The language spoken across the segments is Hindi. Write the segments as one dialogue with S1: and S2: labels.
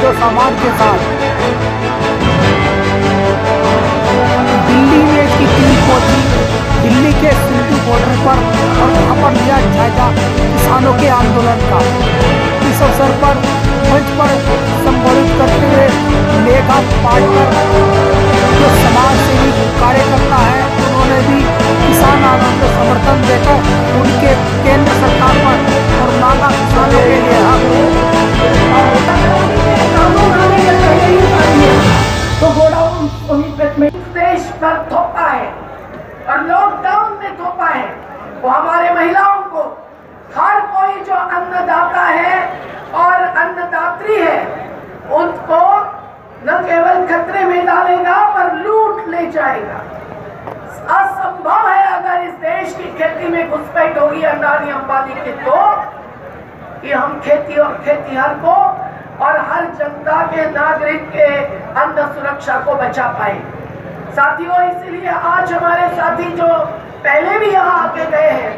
S1: साजो सामान के साथ दिल्ली में इसकी टीम पहुंची, दिल्ली के सिंधु बॉर्डर पर, और वहाँ पर लिया जायजा किसानों के आंदोलन का। इस अवसर पर मंच पर संबोधित करते हुए मेघा पाटकर जो समाज सेवी कार्यकर्ता है, उन्होंने भी किसान आंदोलन को समर्थन देकर उनके केंद्र सरकार पर और मांगा किसानों के लिए
S2: तो गोडाउन सोनीपत में देश पर थोपा है और लॉकडाउन में थोपा है। वो हमारे महिलाओं को, हर कोई जो अन्नदाता है और अन्नदात्री है, उनको न केवल खतरे में डालेगा पर लूट ले जाएगा। असंभव है अगर इस देश की खेती में घुसपैठ होगी अडानी अंबानी की, तो कि हम खेती और खेतीहर को और हर जनता के, नागरिक के अन्न सुरक्षा को बचा पाए। साथियों, इसीलिए आज हमारे साथी जो पहले भी यहाँ आके गए हैं,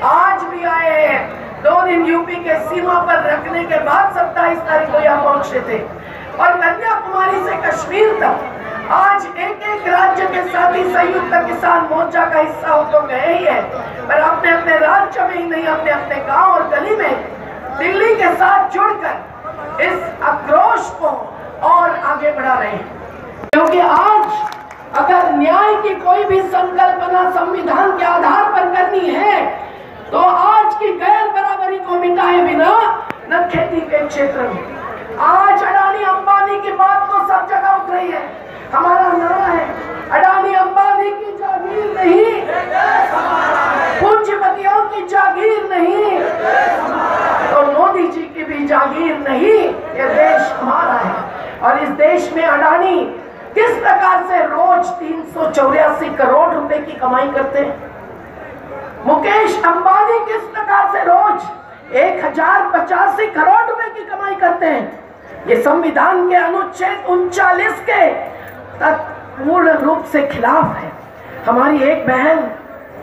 S2: आज भी आए हैं, 2 दिन यूपी के सीमा पर रखने के बाद 27 तारीख को यहाँ पहुंचे थे, और कन्याकुमारी से कश्मीर तक आज एक राज्य के साथी संयुक्त किसान मोर्चा का हिस्सा हो तो गए ही है, पर अपने अपने राज्य में ही नहीं, अपने अपने गांव और गली में दिल्ली के साथ जुड़कर इस आक्रोश को और आगे बढ़ा रहे हैं। क्योंकि आज अगर न्याय की कोई भी संकल्पना संविधान के आधार पर करनी है, तो आज की गैर बराबरी को मिटाए बिना न खेती के क्षेत्र में, आज अडानी अंबानी की बात तो सब जगह उठ रही है। हमारा नारा है, अडानी अंबानी की जागीर नहीं, पूंजीपतियों की जागीर नहीं, तो मोदी जी की भी जागीर नहीं, ये देश हमारा है। और इस देश में अडानी किस प्रकार से रोज 384 करोड़ रुपए की कमाई करते हैं, मुकेश अंबानी किस प्रकार से रोज 1085 करोड़ रुपए की कमाई करते हैं, ये संविधान के अनुच्छेद 39 के पूर्ण रूप से खिलाफ है। हमारी एक बहन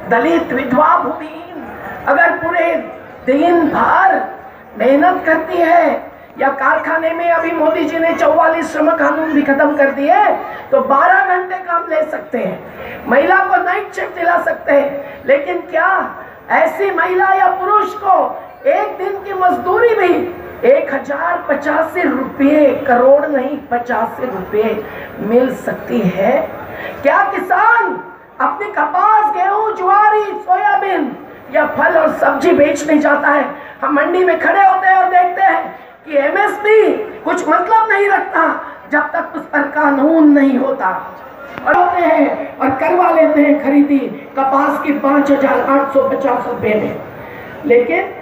S2: दलित विधवा भूमिहीन अगर पूरे दिन भर मेहनत करती है, या कारखाने में अभी मोदी जी ने 44 श्रम कानून भी खत्म कर दिए, तो 12 घंटे काम ले सकते हैं, महिला को नाइट शिफ्ट दिला सकते हैं, लेकिन क्या ऐसी महिला या पुरुष को एक दिन की मजदूरी भी 1085 रुपये, करोड़ नहीं 85 रुपये मिल सकती है? क्या किसान अपनी कपास, गेहूं, ज्वारी, सोयाबीन या फल और सब्जी बेचने जाता है, हम मंडी में खड़े होते हैं और देखते हैं कि एमएसपी कुछ मतलब नहीं रखता जब तक उस पर कानून नहीं होता, और होते हैं और करवा लेते हैं खरीदी कपास की 5850 रुपये में। लेकिन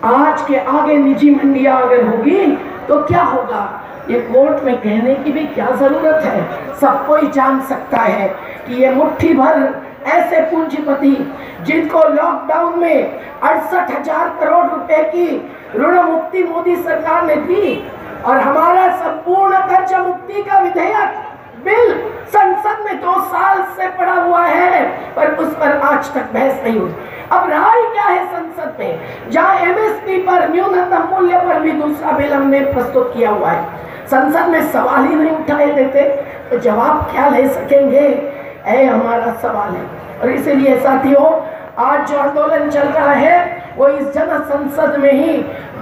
S2: आज के आगे निजी मंडियां अगर होगी तो क्या होगा, ये कोर्ट में कहने की भी क्या जरूरत है, सब कोई जान सकता है कि ये मुट्ठी भर ऐसे पूंजीपति जिनको लॉकडाउन में 68,000 करोड़ रुपए की ऋण मुक्ति मोदी सरकार ने दी, और हमारा संपूर्ण कर्ज मुक्ति का विधेयक बिल संसद में 2 साल से पड़ा हुआ है, पर उस पर आज तक बहस नहीं हुई। अब राय क्या है संसद में, जहां एमएसपी पर, न्यूनतम मूल्य पर भी दूसरा बिल हमने प्रस्तुत किया हुआ है, संसद में सवाल ही नहीं उठाए देते, तो जवाब क्या ले सकेंगे, ये हमारा सवाल है। और इसीलिए साथियों, आज जो आंदोलन चल रहा है वो इस जन संसद में ही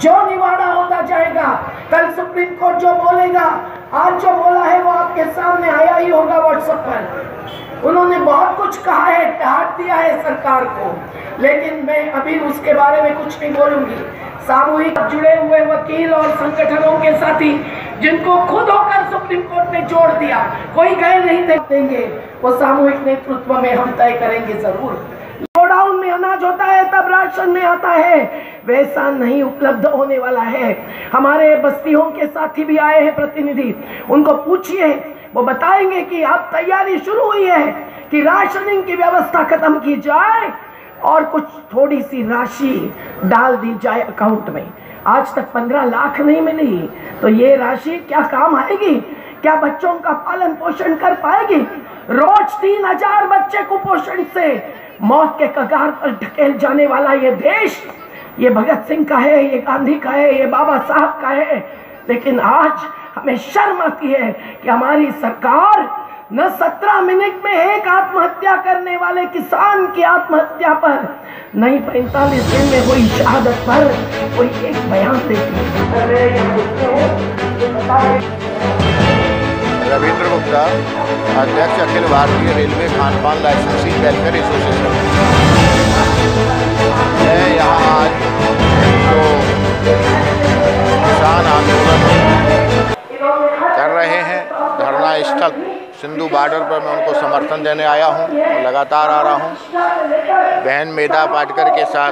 S2: जो निवाड़ा होता जाएगा। कल सुप्रीम कोर्ट जो बोलेगा, आज जो बोला है वो आपके सामने आया ही होगा व्हाट्सएप पर। उन्होंने बहुत कुछ कहा है, डांट दिया है सरकार को, लेकिन मैं अभी उसके बारे में कुछ नहीं बोलूंगी। सामूहिक जुड़े हुए वकील और संगठनों के साथी जिनको खुद होकर सुप्रीम कोर्ट ने जोड़ दिया, कोई गए नहीं देंगे, वो सामूहिक नेतृत्व में हम तय करेंगे जरूर। गोडाउन में अनाज होता है तब राशन में आता है, वैसा नहीं उपलब्ध होने वाला है। हमारे बस्तियों के साथी भी आए हैं प्रतिनिधि, उनको पूछिए, वो बताएंगे कि अब तैयारी शुरू हुई है कि राशनिंग की व्यवस्था खत्म की जाए और कुछ थोड़ी सी राशि डाल दी जाए अकाउंट में। आज तक 15 लाख नहीं मिली, तो ये राशि क्या काम आएगी? क्या बच्चों का पालन पोषण कर पाएगी? रोज 3000 बच्चे कुपोषण से मौत के कगार पर ढकेल जाने वाला ये देश, ये भगत सिंह का है, ये गांधी का है, ये बाबा साहब का है, लेकिन आज हमें शर्म आती है कि हमारी सरकार न 17 मिनट में एक आत्महत्या करने वाले किसान की आत्महत्या पर, नहीं 45 दिन में कोई शहादत पर कोई एक बयान देती है।
S3: रविंद्र गुप्ता, अध्यक्ष अखिल भारतीय रेलवे खान पान लाइसेंसिंग वेलफेयर एसोसिएशन। मैं यहाँ आज जो किसान आंदोलन कर रहे हैं धरना स्थल सिंधु बॉर्डर पर, मैं उनको समर्थन देने आया हूँ, लगातार आ रहा हूँ। बहन मेधा पाटकर के साथ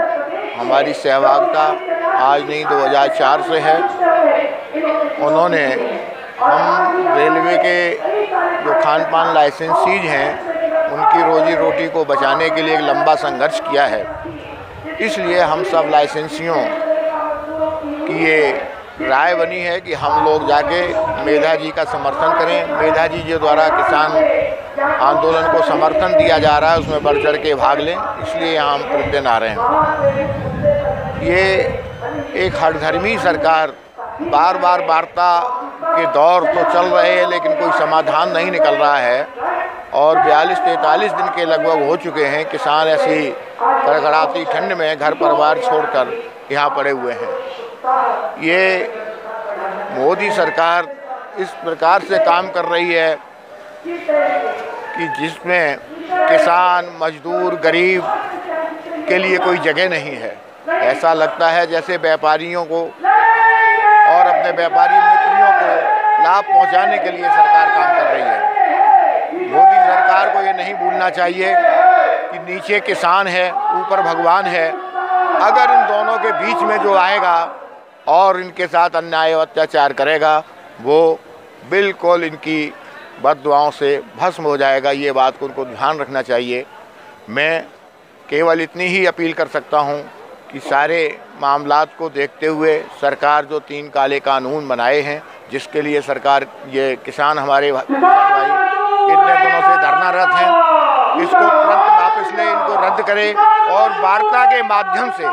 S3: हमारी सहभागिता आज नहीं 2004 से है। उन्होंने हम रेलवे के जो खान पान लाइसेंसीज हैं उनकी रोजी रोटी को बचाने के लिए एक लंबा संघर्ष किया है। इसलिए हम सब लाइसेंसियों की ये राय बनी है कि हम लोग जाके मेधा जी का समर्थन करें। मेधा जी के द्वारा किसान आंदोलन को समर्थन दिया जा रहा है, उसमें बढ़ चढ़ के भाग लें, इसलिए यहाँ हम प्रतिदिन आ रहे हैं। ये एक हठधर्मी सरकार, बार बार वार्ता के दौर तो चल रहे हैं लेकिन कोई समाधान नहीं निकल रहा है और 42-43 दिन के लगभग हो चुके हैं। किसान ऐसी कड़कड़ाती ठंड में घर परिवार छोड़कर यहाँ पड़े हुए हैं। ये मोदी सरकार इस प्रकार से काम कर रही है कि जिसमें किसान, मजदूर, गरीब के लिए कोई जगह नहीं है। ऐसा लगता है जैसे व्यापारियों को और अपने व्यापारी मित्रों को लाभ पहुंचाने के लिए सरकार काम कर रही है। मोदी सरकार को ये नहीं भूलना चाहिए कि नीचे किसान है, ऊपर भगवान है। अगर इन दोनों के बीच में जो आएगा और इनके साथ अन्याय और अत्याचार करेगा, वो बिल्कुल इनकी बद्दुआओं से भस्म हो जाएगा। ये बात को उनको ध्यान रखना चाहिए। मैं केवल इतनी ही अपील कर सकता हूँ कि सारे मामलात को देखते हुए सरकार जो 3 काले कानून बनाए हैं, जिसके लिए सरकार ये किसान हमारे भाई इतने दिनों से धरनारत हैं, इसको तुरंत वापस ले, इनको रद्द करे और वार्ता के माध्यम से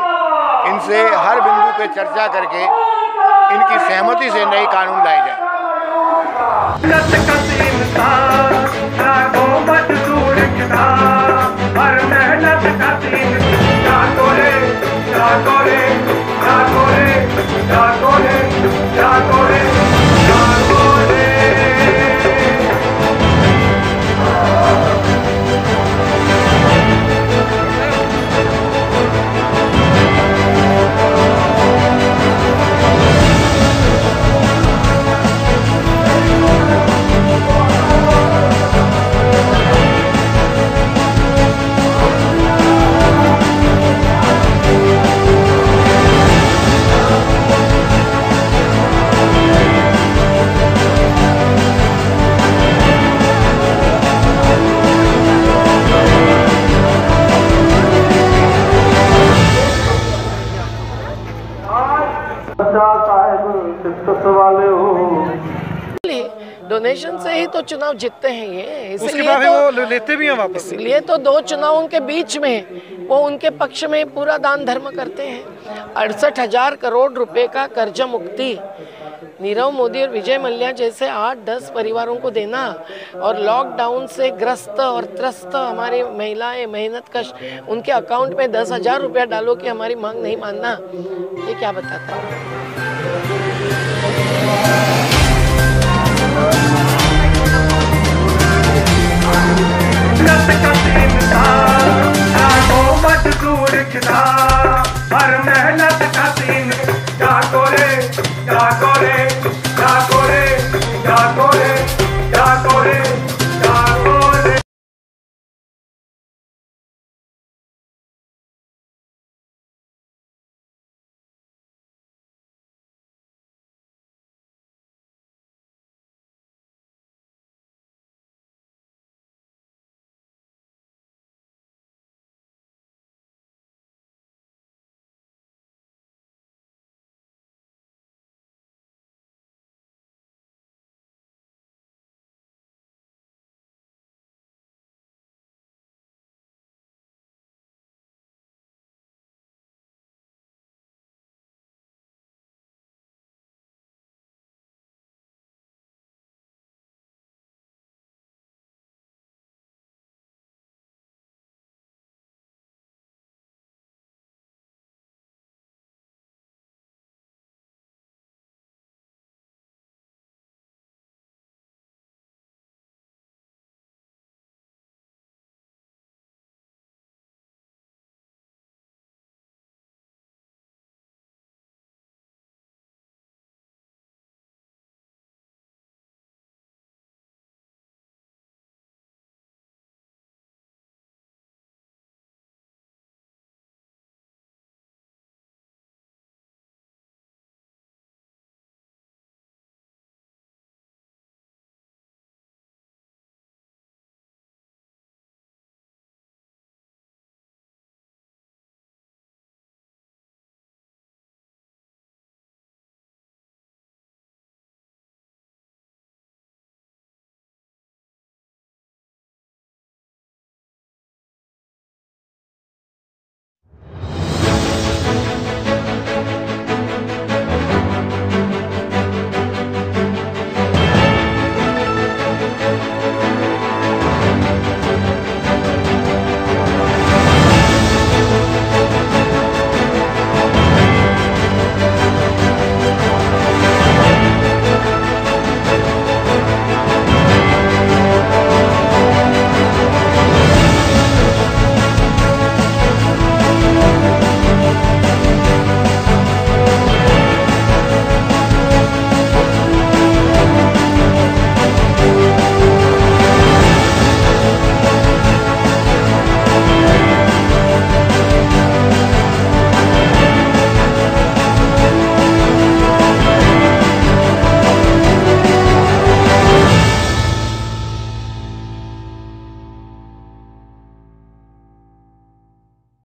S3: इनसे हर बिंदु पे चर्चा करके इनकी सहमति से नए कानून लाए जाए।
S2: डोनेशन से ही तो चुनाव जीतते हैं ये,
S4: उसके बाद वो लेते भी हैं वापस।
S2: इसलिए तो 2 चुनावों के बीच में वो उनके पक्ष में पूरा दान धर्म करते हैं। 68,000 करोड़ रुपए का कर्जा मुक्ति नीरव मोदी और विजय मल्ल्या जैसे 8-10 परिवारों को देना और लॉकडाउन से ग्रस्त और त्रस्त हमारी महिलाएं मेहनतकश, उनके अकाउंट में 10,000 रुपया डालो कि हमारी मांग नहीं मानना, ये क्या बताता है?